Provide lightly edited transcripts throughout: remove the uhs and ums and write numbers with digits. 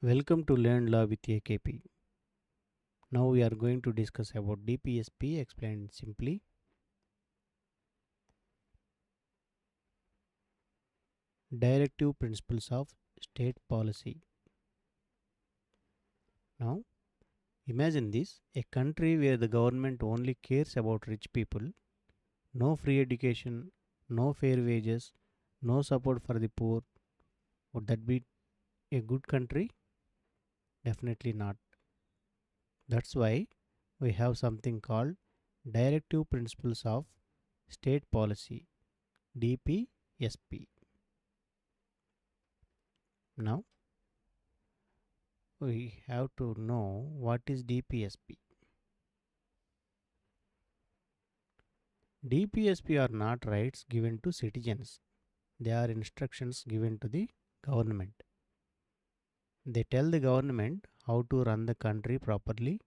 Welcome to Learn Law with AKP. Now we are going to discuss about DPSP explained simply. Directive Principles of State Policy. Now imagine this, a country where the government only cares about rich people, no free education, no fair wages, no support for the poor. Would that be a good country? Definitely not. That's why we have something called Directive Principles of State Policy, DPSP. Now we have to know what is DPSP. DPSP are not rights given to citizens, they are instructions given to the government. They tell the government how to run the country properly,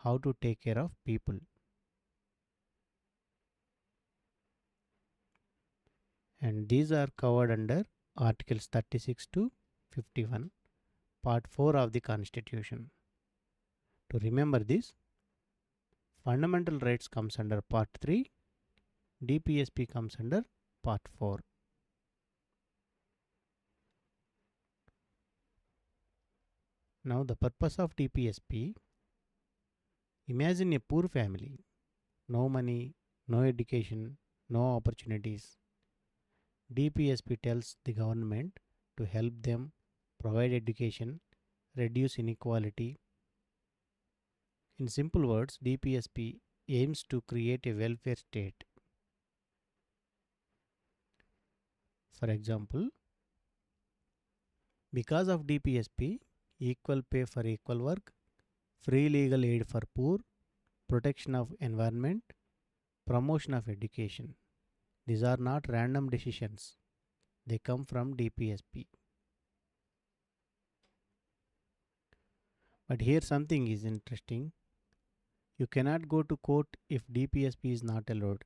how to take care of people. And these are covered under Articles 36 to 51, Part 4 of the Constitution. To remember this, fundamental rights comes under Part 3, DPSP comes under Part 4. Now the purpose of DPSP, imagine a poor family, no money, no education, no opportunities. DPSP tells the government to help them provide education, reduce inequality. In simple words, DPSP aims to create a welfare state. For example, because of DPSP, equal pay for equal work, free legal aid for poor, protection of environment, promotion of education. These are not random decisions. They come from DPSP. But here something is interesting. You cannot go to court if DPSP is not allowed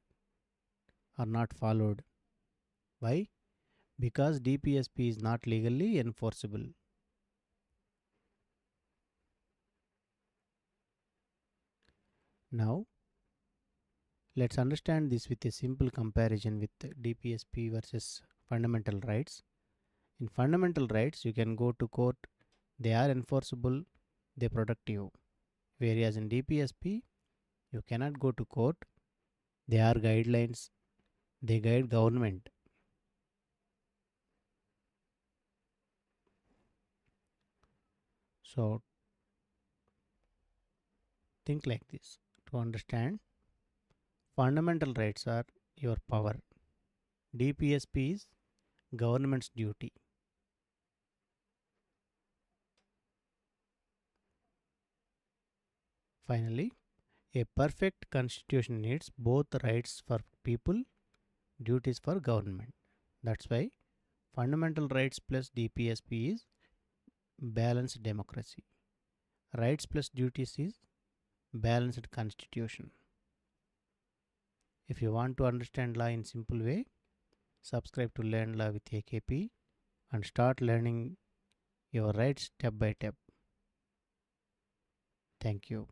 or not followed. Why? Because DPSP is not legally enforceable. Now, let's understand this with a simple comparison with DPSP versus fundamental rights. In fundamental rights, you can go to court, they are enforceable, they protect you. Whereas in DPSP, you cannot go to court, they are guidelines, they guide government. So, think like this. To understand, fundamental rights are your power. DPSP is government's duty. Finally, a perfect constitution needs both rights for people, duties for government. That's why fundamental rights plus DPSP is balanced democracy. Rights plus duties is balanced constitution. If you want to understand law in simple way, subscribe to Learn Law with AKP and start learning your rights step by step. Thank you.